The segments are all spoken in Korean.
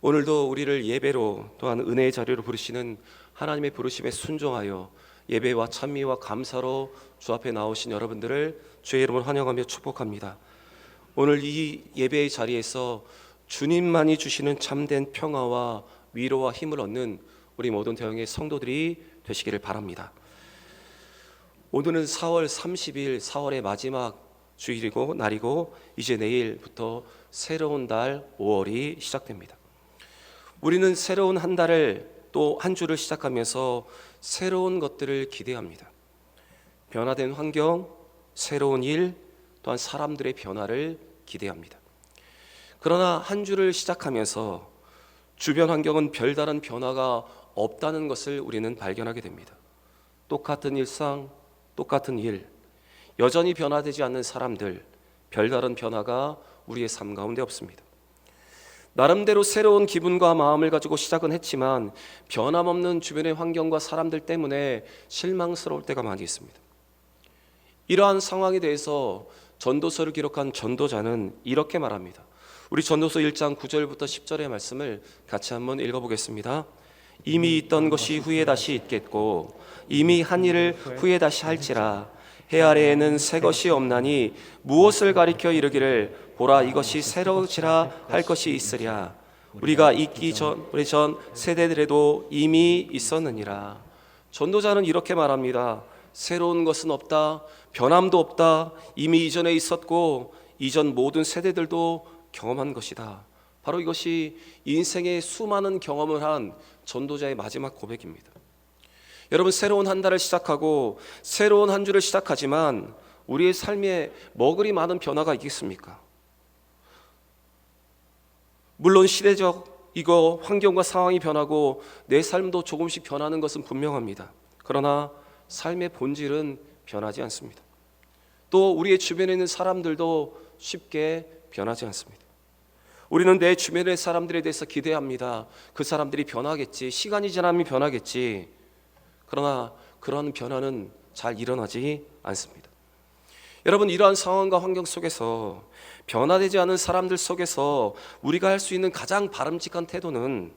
오늘도 우리를 예배로 또한 은혜의 자리로 부르시는 하나님의 부르심에 순종하여 예배와 찬미와 감사로 주 앞에 나오신 여러분들을 주의 이름으로 환영하며 축복합니다. 오늘 이 예배의 자리에서 주님만이 주시는 참된 평화와 위로와 힘을 얻는 우리 모든 대형의 성도들이 되시기를 바랍니다. 오늘은 4월 30일 4월의 마지막 주일이고 날이고 이제 내일부터 새로운 달 5월이 시작됩니다. 우리는 새로운 한 달을 또 한 주를 시작하면서 새로운 것들을 기대합니다. 변화된 환경, 새로운 일, 또한 사람들의 변화를 기대합니다. 그러나 한 주를 시작하면서 주변 환경은 별다른 변화가 없다는 것을 우리는 발견하게 됩니다. 똑같은 일상, 똑같은 일, 여전히 변화되지 않는 사람들, 별다른 변화가 우리의 삶 가운데 없습니다. 나름대로 새로운 기분과 마음을 가지고 시작은 했지만 변함없는 주변의 환경과 사람들 때문에 실망스러울 때가 많이 있습니다. 이러한 상황에 대해서 전도서를 기록한 전도자는 이렇게 말합니다. 우리 전도서 1장 9절부터 10절의 말씀을 같이 한번 읽어보겠습니다. 이미 있던 것이 후에 다시 있겠고 이미 한 일을 후에 다시 할지라 해 아래에는 새 것이 없나니 무엇을 가리켜 이르기를 보라 이것이 새로우시라 할 것이 있으랴 우리가 있기 전 우리 전 세대들에도 이미 있었느니라. 전도자는 이렇게 말합니다. 새로운 것은 없다, 변함도 없다, 이미 이전에 있었고 이전 모든 세대들도 경험한 것이다. 바로 이것이 인생의 수많은 경험을 한 전도자의 마지막 고백입니다. 여러분, 새로운 한 달을 시작하고 새로운 한 주를 시작하지만 우리의 삶에 뭐 그리 많은 변화가 있겠습니까? 물론 시대적이고 환경과 상황이 변하고 내 삶도 조금씩 변하는 것은 분명합니다. 그러나 삶의 본질은 변하지 않습니다. 또 우리의 주변에 있는 사람들도 쉽게 변하지 않습니다. 우리는 내 주변의 사람들에 대해서 기대합니다. 그 사람들이 변하겠지, 시간이 지나면 변하겠지. 그러나 그러한 변화는 잘 일어나지 않습니다. 여러분, 이러한 상황과 환경 속에서 변화되지 않은 사람들 속에서 우리가 할 수 있는 가장 바람직한 태도는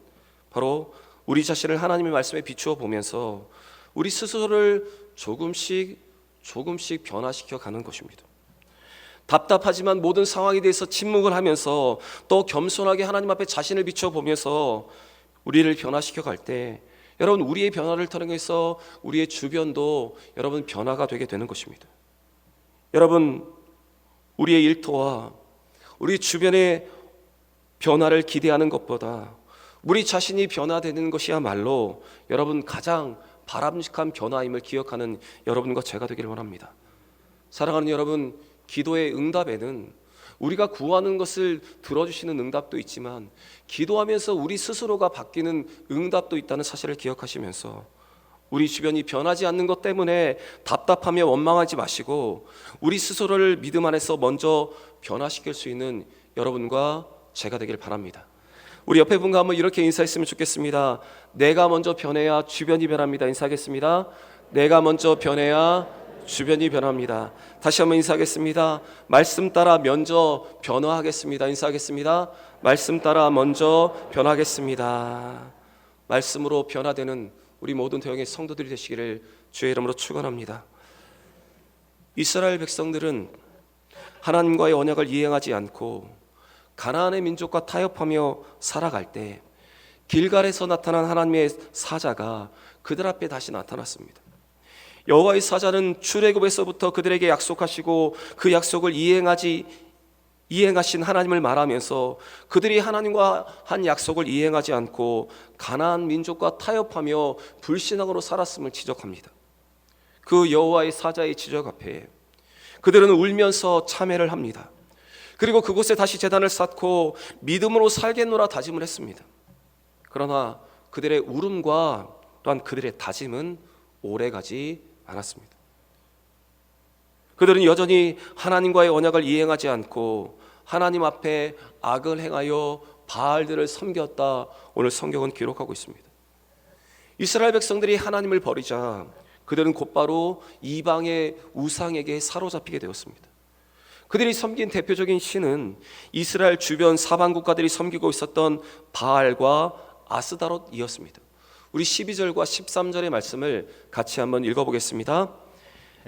바로 우리 자신을 하나님의 말씀에 비추어 보면서 우리 스스로를 조금씩 변화시켜 가는 것입니다. 답답하지만 모든 상황에 대해서 침묵을 하면서 또 겸손하게 하나님 앞에 자신을 비추어 보면서 우리를 변화시켜 갈 때 여러분, 우리의 변화를 통해서 우리의 주변도 여러분 변화가 되게 되는 것입니다. 여러분, 우리의 일터와 우리 주변의 변화를 기대하는 것보다 우리 자신이 변화되는 것이야말로 여러분 가장 바람직한 변화임을 기억하는 여러분과 제가 되기를 원합니다. 사랑하는 여러분, 기도의 응답에는 우리가 구하는 것을 들어주시는 응답도 있지만 기도하면서 우리 스스로가 바뀌는 응답도 있다는 사실을 기억하시면서 우리 주변이 변하지 않는 것 때문에 답답하며 원망하지 마시고 우리 스스로를 믿음 안에서 먼저 변화시킬 수 있는 여러분과 제가 되길 바랍니다. 우리 옆에 분과 한번 이렇게 인사했으면 좋겠습니다. 내가 먼저 변해야 주변이 변합니다. 인사하겠습니다. 내가 먼저 변해야 주변이 변합니다. 다시 한번 인사하겠습니다. 말씀 따라 먼저 변화하겠습니다. 인사하겠습니다. 말씀 따라 먼저 변하겠습니다. 말씀으로 변화되는 우리 모든 대형의 성도들이 되시기를 주의 이름으로 축원합니다. 이스라엘 백성들은 하나님과의 언약을 이행하지 않고 가나안의 민족과 타협하며 살아갈 때 길갈에서 나타난 하나님의 사자가 그들 앞에 다시 나타났습니다. 여호와의 사자는 출애굽에서부터 그들에게 약속하시고 그 약속을 이행하신 하나님을 말하면서 그들이 하나님과 한 약속을 이행하지 않고 가나안 민족과 타협하며 불신앙으로 살았음을 지적합니다. 그 여호와의 사자의 지적 앞에 그들은 울면서 참회를 합니다. 그리고 그곳에 다시 제단을 쌓고 믿음으로 살겠노라 다짐을 했습니다. 그러나 그들의 울음과 또한 그들의 다짐은 오래가지 않았습니다. 그들은 여전히 하나님과의 언약을 이행하지 않고 하나님 앞에 악을 행하여 바알들을 섬겼다. 오늘 성경은 기록하고 있습니다. 이스라엘 백성들이 하나님을 버리자 그들은 곧바로 이방의 우상에게 사로잡히게 되었습니다. 그들이 섬긴 대표적인 신은 이스라엘 주변 사방 국가들이 섬기고 있었던 바알과 아스다롯이었습니다. 우리 12절과 13절의 말씀을 같이 한번 읽어보겠습니다.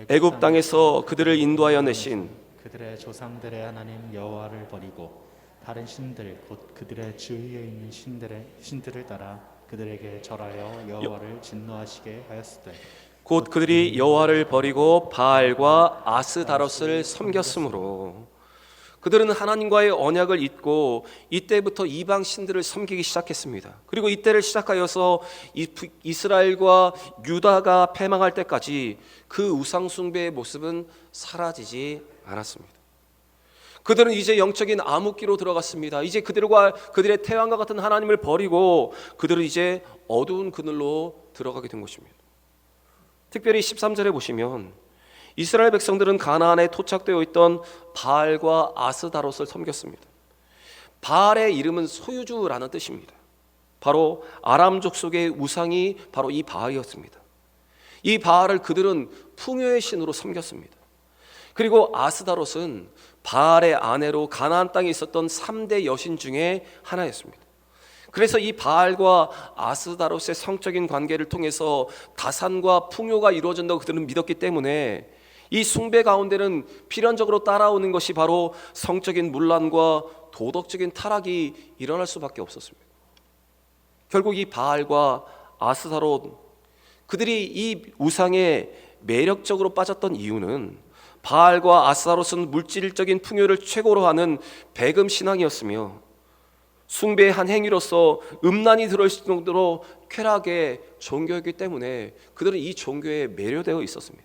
애굽 땅에서 그들을 인도하여 내신 그들의 조상들의 하나님 여호와를 버리고 다른 신들 곧 그들의 주위에 있는 신들을 따라 그들에게 절하여 여호와를 진노하시게 하였으되 곧 그들이 여호와를 버리고 바알과 아스다롯을 섬겼으므로 그들은 하나님과의 언약을 잊고 이때부터 이방 신들을 섬기기 시작했습니다. 그리고 이때를 시작하여서 이스라엘과 유다가 패망할 때까지 그 우상 숭배의 모습은 사라지지 않았습니다. 그들은 이제 영적인 암흑기로 들어갔습니다. 이제 그들의 태양과 같은 하나님을 버리고 그들은 이제 어두운 그늘로 들어가게 된 것입니다. 특별히 13절에 보시면 이스라엘 백성들은 가나안에 토착되어 있던 바알과 아스다롯을 섬겼습니다. 바알의 이름은 소유주라는 뜻입니다. 바로 아람 족속의 우상이 바로 이 바알이었습니다. 이 바알을 그들은 풍요의 신으로 섬겼습니다. 그리고 아스다롯은 바알의 아내로 가나안 땅에 있었던 3대 여신 중에 하나였습니다. 그래서 이 바알과 아스다롯의 성적인 관계를 통해서 다산과 풍요가 이루어진다고 그들은 믿었기 때문에 이 숭배 가운데는 필연적으로 따라오는 것이 바로 성적인 문란과 도덕적인 타락이 일어날 수밖에 없었습니다. 결국 이 바알과 아스다롯 그들이 이 우상에 매력적으로 빠졌던 이유는 바알과 아스다롯은 물질적인 풍요를 최고로 하는 배금 신앙이었으며 숭배의 한 행위로서 음란이 들어있을 정도로 쾌락의 종교였기 때문에 그들은 이 종교에 매료되어 있었습니다.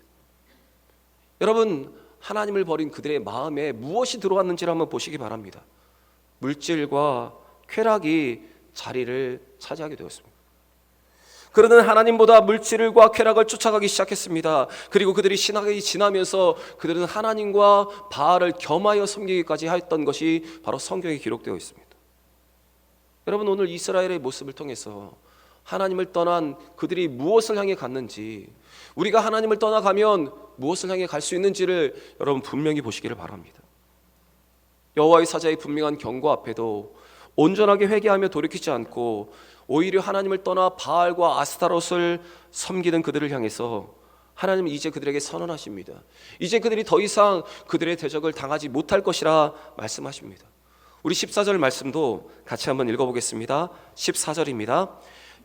여러분, 하나님을 버린 그들의 마음에 무엇이 들어왔는지를 한번 보시기 바랍니다. 물질과 쾌락이 자리를 차지하게 되었습니다. 그러는 하나님보다 물질과 쾌락을 쫓아가기 시작했습니다. 그리고 그들이 신학이 지나면서 그들은 하나님과 바알을 겸하여 섬기기까지 했던 것이 바로 성경에 기록되어 있습니다. 여러분, 오늘 이스라엘의 모습을 통해서 하나님을 떠난 그들이 무엇을 향해 갔는지, 우리가 하나님을 떠나가면 무엇을 향해 갈 수 있는지를 여러분 분명히 보시기를 바랍니다. 여호와의 사자의 분명한 경고 앞에도 온전하게 회개하며 돌이키지 않고 오히려 하나님을 떠나 바알과 아스타롯을 섬기는 그들을 향해서 하나님은 이제 그들에게 선언하십니다. 이제 그들이 더 이상 그들의 대적을 당하지 못할 것이라 말씀하십니다. 우리 14절 말씀도 같이 한번 읽어보겠습니다. 14절입니다.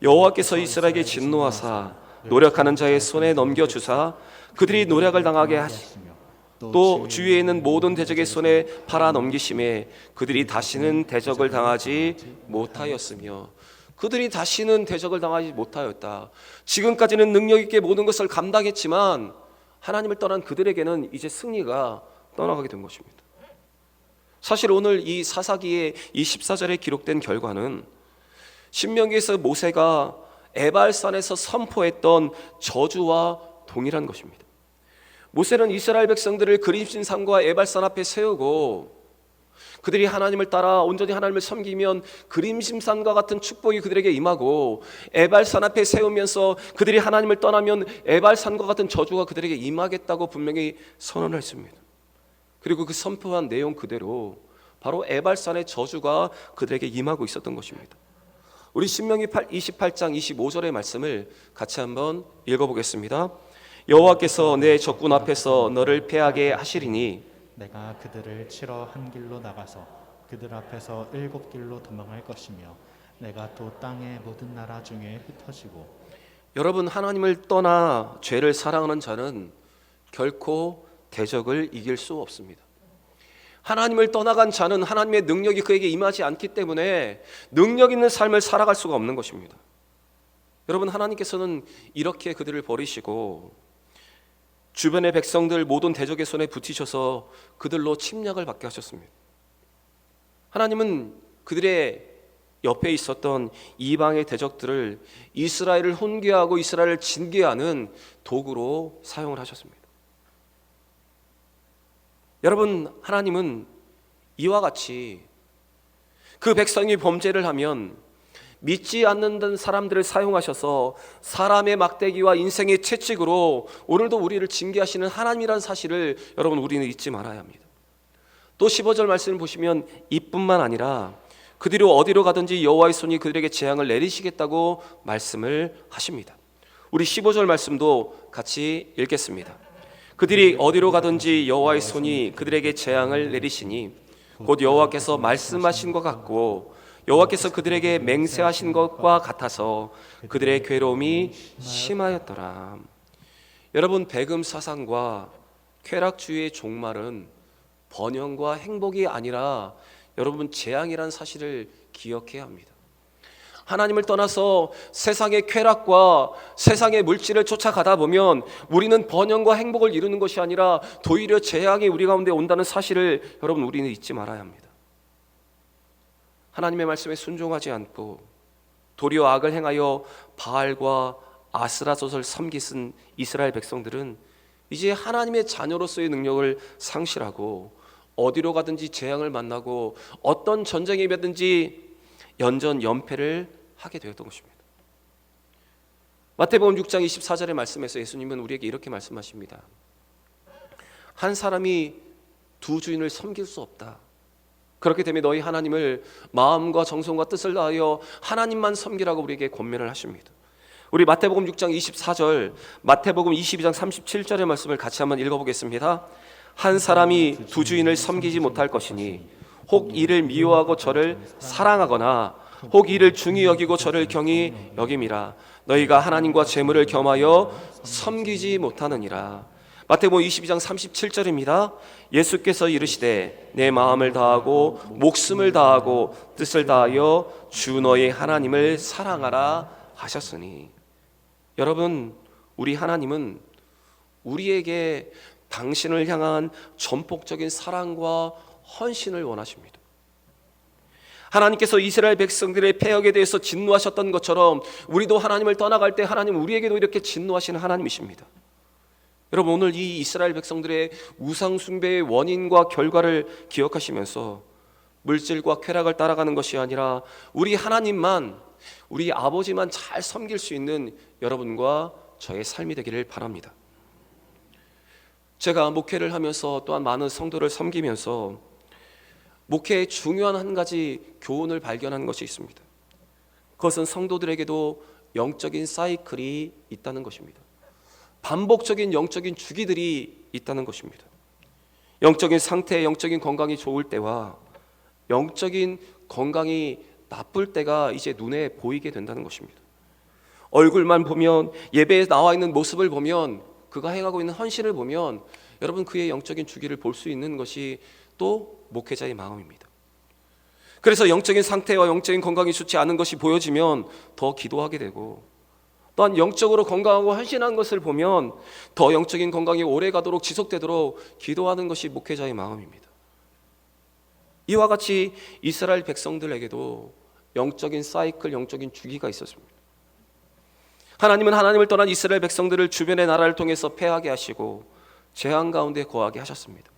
여호와께서 이스라엘에게 진노하사 노력하는 자의 손에 넘겨주사 그들이 노력을 당하게 하시며 또 주위에 있는 모든 대적의 손에 팔아 넘기심에 그들이 다시는 대적을 당하지 못하였으며, 그들이 다시는 대적을 당하지 못하였다. 지금까지는 능력 있게 모든 것을 감당했지만 하나님을 떠난 그들에게는 이제 승리가 떠나가게 된 것입니다. 사실 오늘 이 사사기의 이 14절에 기록된 결과는 신명기에서 모세가 에발산에서 선포했던 저주와 동일한 것입니다. 모세는 이스라엘 백성들을 그림신산과 에발산 앞에 세우고 그들이 하나님을 따라 온전히 하나님을 섬기면 그림신산과 같은 축복이 그들에게 임하고, 에발산 앞에 세우면서 그들이 하나님을 떠나면 에발산과 같은 저주가 그들에게 임하겠다고 분명히 선언을 했습니다. 그리고 그 선포한 내용 그대로 바로 에발산의 저주가 그들에게 임하고 있었던 것입니다. 우리 신명기 28장 25절의 말씀을 같이 한번 읽어보겠습니다. 여호와께서 내 적군 앞에서 너를 패하게 하시리니 내가 그들을 치러 한 길로 나가서 그들 앞에서 7길로 도망할 것이며 내가 또 땅의 모든 나라 중에 흩어지고. 여러분, 하나님을 떠나 죄를 사랑하는 자는 결코 대적을 이길 수 없습니다. 하나님을 떠나간 자는 하나님의 능력이 그에게 임하지 않기 때문에 능력 있는 삶을 살아갈 수가 없는 것입니다. 여러분, 하나님께서는 이렇게 그들을 버리시고 주변의 백성들 모든 대적의 손에 붙이셔서 그들로 침략을 받게 하셨습니다. 하나님은 그들의 옆에 있었던 이방의 대적들을 이스라엘을 훈계하고 이스라엘을 징계하는 도구로 사용을 하셨습니다. 여러분, 하나님은 이와 같이 그 백성이 범죄를 하면 믿지 않는 사람들을 사용하셔서 사람의 막대기와 인생의 채찍으로 오늘도 우리를 징계하시는 하나님이라는 사실을 여러분, 우리는 잊지 말아야 합니다. 또 15절 말씀을 보시면 이뿐만 아니라 그들이 어디로 가든지 여호와의 손이 그들에게 재앙을 내리시겠다고 말씀을 하십니다. 우리 15절 말씀도 같이 읽겠습니다. 그들이 어디로 가든지 여호와의 손이 그들에게 재앙을 내리시니 곧 여호와께서 말씀하신 것 같고 여호와께서 그들에게 맹세하신 것과 같아서 그들의 괴로움이 심하였더라. 여러분, 배금 사상과 쾌락주의의 종말은 번영과 행복이 아니라 여러분 재앙이란 사실을 기억해야 합니다. 하나님을 떠나서 세상의 쾌락과 세상의 물질을 쫓아가다 보면 우리는 번영과 행복을 이루는 것이 아니라 도리어 재앙이 우리 가운데 온다는 사실을 여러분 우리는 잊지 말아야 합니다. 하나님의 말씀에 순종하지 않고 도리어 악을 행하여 바알과 아스라롯을 섬기신 이스라엘 백성들은 이제 하나님의 자녀로서의 능력을 상실하고 어디로 가든지 재앙을 만나고 어떤 전쟁에 임하든지 연패를 하게 되었던 것입니다. 마태복음 6장 24절의 말씀에서 예수님은 우리에게 이렇게 말씀하십니다. 한 사람이 두 주인을 섬길 수 없다. 그렇기 때문에 너희 하나님을 마음과 정성과 뜻을 다하여 하나님만 섬기라고 우리에게 권면을 하십니다. 우리 마태복음 6장 24절, 마태복음 22장 37절의 말씀을 같이 한번 읽어보겠습니다. 한 사람이 두 주인을 섬기지 못할 것이니 혹 이를 미워하고 저를 사랑하거나 혹 이를 중히 여기고 저를 경히 여김이라. 너희가 하나님과 재물을 겸하여 섬기지 못하느니라. 마태복음 22장 37절입니다. 예수께서 이르시되 내 마음을 다하고 목숨을 다하고 뜻을 다하여 주 너희 하나님을 사랑하라 하셨으니. 여러분, 우리 하나님은 우리에게 당신을 향한 전폭적인 사랑과 헌신을 원하십니다. 하나님께서 이스라엘 백성들의 패역에 대해서 진노하셨던 것처럼 우리도 하나님을 떠나갈 때 하나님 우리에게도 이렇게 진노하시는 하나님이십니다. 여러분, 오늘 이 이스라엘 백성들의 우상 숭배의 원인과 결과를 기억하시면서 물질과 쾌락을 따라가는 것이 아니라 우리 하나님만, 우리 아버지만 잘 섬길 수 있는 여러분과 저의 삶이 되기를 바랍니다. 제가 목회를 하면서 또한 많은 성도를 섬기면서 목회의 중요한 한 가지 교훈을 발견한 것이 있습니다. 그것은 성도들에게도 영적인 사이클이 있다는 것입니다. 반복적인 영적인 주기들이 있다는 것입니다. 영적인 상태, 영적인 건강이 좋을 때와 영적인 건강이 나쁠 때가 이제 눈에 보이게 된다는 것입니다. 얼굴만 보면, 예배에 나와 있는 모습을 보면, 그가 행하고 있는 헌신을 보면 여러분 그의 영적인 주기를 볼 수 있는 것이 또 목회자의 마음입니다. 그래서 영적인 상태와 영적인 건강이 좋지 않은 것이 보여지면 더 기도하게 되고, 또한 영적으로 건강하고 헌신한 것을 보면 더 영적인 건강이 오래가도록 지속되도록 기도하는 것이 목회자의 마음입니다. 이와 같이 이스라엘 백성들에게도 영적인 사이클, 영적인 주기가 있었습니다. 하나님은 하나님을 떠난 이스라엘 백성들을 주변의 나라를 통해서 패하게 하시고 재앙 가운데 거하게 하셨습니다.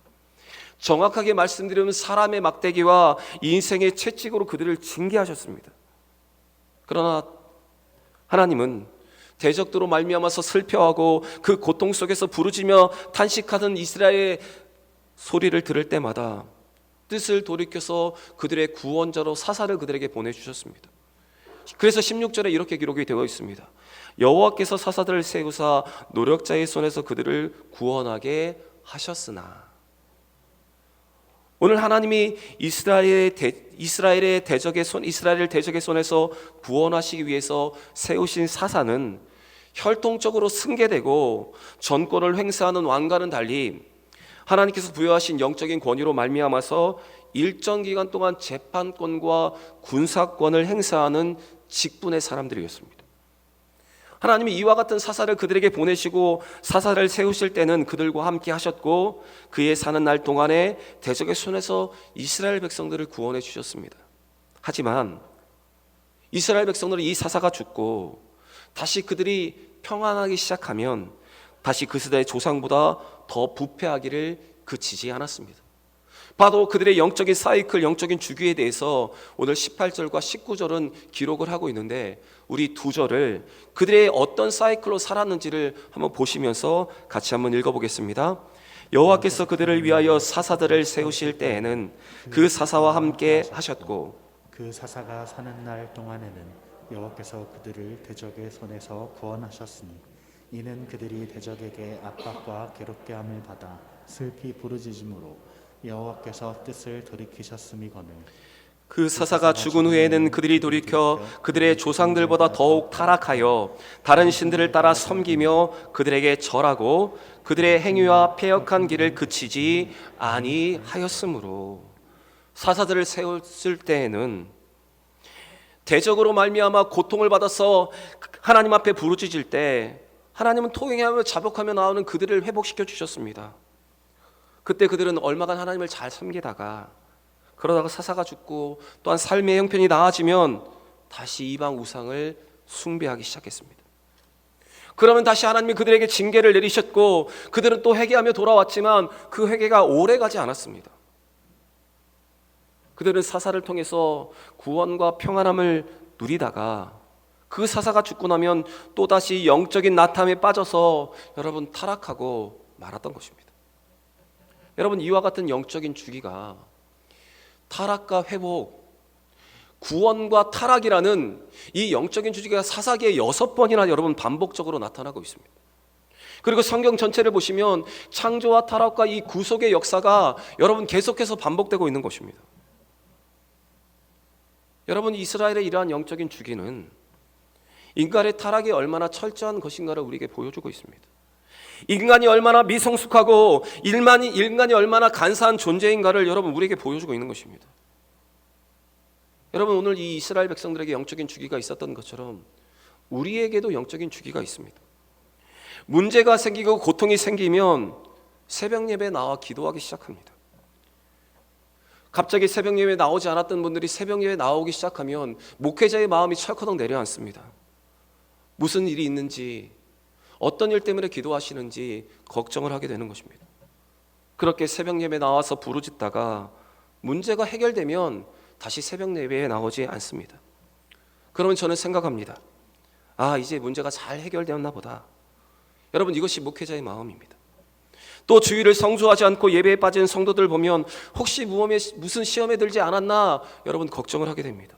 정확하게 말씀드리면 사람의 막대기와 인생의 채찍으로 그들을 징계하셨습니다. 그러나 하나님은 대적도로 말미암아서 슬퍼하고 그 고통 속에서 부르짖며 탄식하던 이스라엘의 소리를 들을 때마다 뜻을 돌이켜서 그들의 구원자로 사사를 그들에게 보내주셨습니다. 그래서 16절에 이렇게 기록이 되어 있습니다. 여호와께서 사사들을 세우사 노력자의 손에서 그들을 구원하게 하셨으나. 오늘 하나님이 이스라엘의 대적의 손에서 구원하시기 위해서 세우신 사사는 혈통적으로 승계되고 전권을 횡세하는 왕과는 달리 하나님께서 부여하신 영적인 권위로 말미암아서 일정 기간 동안 재판권과 군사권을 행사하는 직분의 사람들이었습니다. 하나님이 이와 같은 사사를 그들에게 보내시고 사사를 세우실 때는 그들과 함께 하셨고 그의 사는 날 동안에 대적의 손에서 이스라엘 백성들을 구원해 주셨습니다. 하지만 이스라엘 백성들은 이 사사가 죽고 다시 그들이 평안하기 시작하면 다시 그 세대의 조상보다 더 부패하기를 그치지 않았습니다. 봐도 그들의 영적인 사이클, 영적인 주기에 대해서 오늘 18절과 19절은 기록을 하고 있는데 우리 두 절을 그들의 어떤 사이클로 살았는지를 한번 보시면서 같이 한번 읽어보겠습니다. 여호와께서 그들을 위하여 사사들을 세우실 때에는 그 사사와 함께 하셨고 그 사사가 사는 날 동안에는 여호와께서 그들을 대적의 손에서 구원하셨으니 이는 그들이 대적에게 압박과 괴롭게 함을 받아 슬피 부르짖음으로 여호와께서 뜻을 돌이키셨음이거늘. 그 사사가 죽은 후에는 그들이 돌이켜 그들의 조상들보다 더욱 타락하여 다른 신들을 따라 섬기며 그들에게 절하고 그들의 행위와 패역한 길을 그치지 아니하였으므로. 사사들을 세웠을 때에는 대적으로 말미암아 고통을 받아서 하나님 앞에 부르짖을 때 하나님은 통행하며 자복하며 나오는 그들을 회복시켜 주셨습니다. 그때 그들은 얼마간 하나님을 잘 섬기다가 그러다가 사사가 죽고 또한 삶의 형편이 나아지면 다시 이방 우상을 숭배하기 시작했습니다. 그러면 다시 하나님이 그들에게 징계를 내리셨고 그들은 또 회개하며 돌아왔지만 그 회개가 오래가지 않았습니다. 그들은 사사를 통해서 구원과 평안함을 누리다가 그 사사가 죽고 나면 또다시 영적인 나탐에 빠져서 여러분 타락하고 말았던 것입니다. 여러분, 이와 같은 영적인 주기가 타락과 회복, 구원과 타락이라는 이 영적인 주기가 사사기에 6번이나 여러분 반복적으로 나타나고 있습니다. 그리고 성경 전체를 보시면 창조와 타락과 이 구속의 역사가 여러분 계속해서 반복되고 있는 것입니다. 여러분, 이스라엘의 이러한 영적인 주기는 인간의 타락이 얼마나 철저한 것인가를 우리에게 보여주고 있습니다. 인간이 얼마나 미성숙하고 인간이 얼마나 간사한 존재인가를 여러분 우리에게 보여주고 있는 것입니다. 여러분, 오늘 이 이스라엘 백성들에게 영적인 주기가 있었던 것처럼 우리에게도 영적인 주기가 있습니다. 문제가 생기고 고통이 생기면 새벽 예배에 나와 기도하기 시작합니다. 갑자기 새벽 예배에 나오지 않았던 분들이 새벽 예배에 나오기 시작하면 목회자의 마음이 철커덕 내려앉습니다. 무슨 일이 있는지, 어떤 일 때문에 기도하시는지 걱정을 하게 되는 것입니다. 그렇게 새벽 예배에 나와서 부르짖다가 문제가 해결되면 다시 새벽 예배에 나오지 않습니다. 그러면 저는 생각합니다. 이제 문제가 잘 해결되었나 보다. 여러분, 이것이 목회자의 마음입니다. 또 주일을 성수하지 않고 예배에 빠진 성도들 보면 혹시 무슨 시험에 들지 않았나 여러분 걱정을 하게 됩니다.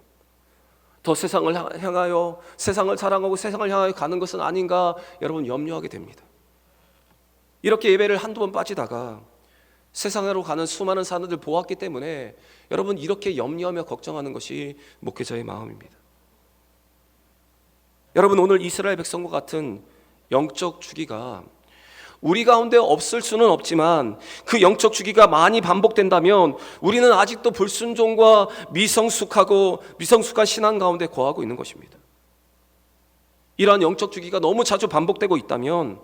더 세상을 향하여, 세상을 사랑하고 세상을 향하여 가는 것은 아닌가 여러분 염려하게 됩니다. 이렇게 예배를 한두 번 빠지다가 세상으로 가는 수많은 사람들 보았기 때문에 여러분 이렇게 염려하며 걱정하는 것이 목회자의 마음입니다. 여러분, 오늘 이스라엘 백성과 같은 영적 주기가 우리 가운데 없을 수는 없지만 그 영적 주기가 많이 반복된다면 우리는 아직도 불순종과 미성숙한 신앙 가운데 거하고 있는 것입니다. 이러한 영적 주기가 너무 자주 반복되고 있다면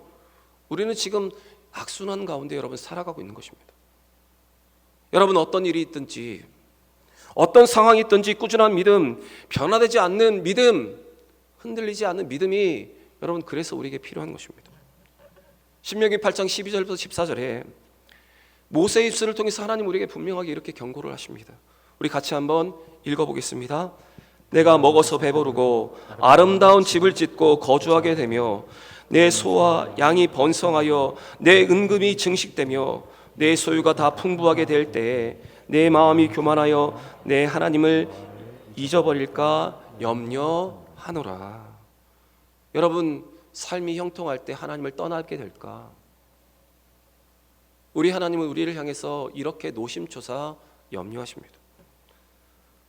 우리는 지금 악순환 가운데 여러분 살아가고 있는 것입니다. 여러분, 어떤 일이 있든지 어떤 상황이 있든지 꾸준한 믿음, 변화되지 않는 믿음, 흔들리지 않는 믿음이 여러분 그래서 우리에게 필요한 것입니다. 신명기 8장 12절부터 14절에 모세의 입술을 통해서 하나님 우리에게 분명하게 이렇게 경고를 하십니다. 우리 같이 한번 읽어보겠습니다. 내가 먹어서 배부르고 아름다운 집을 짓고 거주하게 되며 내 소와 양이 번성하여 내 은금이 증식되며 내 소유가 다 풍부하게 될 때에 내 마음이 교만하여 내 하나님을 잊어버릴까 염려하노라. 여러분, 삶이 형통할 때 하나님을 떠나게 될까? 우리 하나님은 우리를 향해서 이렇게 노심초사 염려하십니다.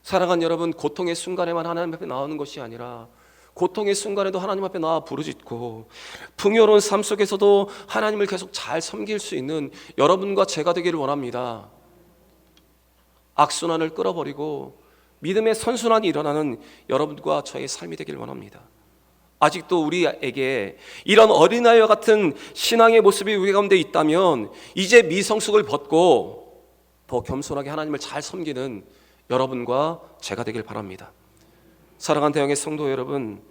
사랑하는 여러분, 고통의 순간에만 하나님 앞에 나오는 것이 아니라 고통의 순간에도 하나님 앞에 나와 부르짖고 풍요로운 삶 속에서도 하나님을 계속 잘 섬길 수 있는 여러분과 제가 되기를 원합니다. 악순환을 끌어버리고 믿음의 선순환이 일어나는 여러분과 저의 삶이 되기를 원합니다. 아직도 우리에게 이런 어린아이와 같은 신앙의 모습이 우리 가운데 있다면 이제 미성숙을 벗고 더 겸손하게 하나님을 잘 섬기는 여러분과 제가 되길 바랍니다. 사랑하는 대형의 성도 여러분,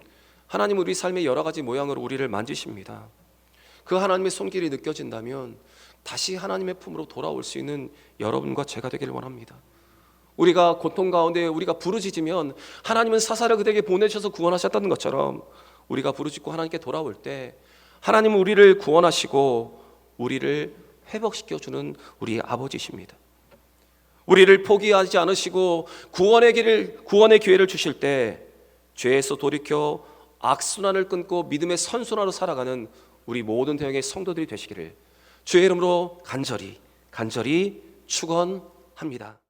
하나님은 우리 삶의 여러 가지 모양으로 우리를 만지십니다. 그 하나님의 손길이 느껴진다면 다시 하나님의 품으로 돌아올 수 있는 여러분과 제가 되기를 원합니다. 우리가 고통 가운데 우리가 부르짖으면 하나님은 사사를 그들에게 보내셔서 구원하셨다는 것처럼 우리가 부르짖고 하나님께 돌아올 때 하나님은 우리를 구원하시고 우리를 회복시켜 주는 우리 아버지십니다. 우리를 포기하지 않으시고 구원의 기회를 주실 때 죄에서 돌이켜 악순환을 끊고 믿음의 선순환으로 살아가는 우리 모든 대형의 성도들이 되시기를 주의 이름으로 간절히 축원합니다.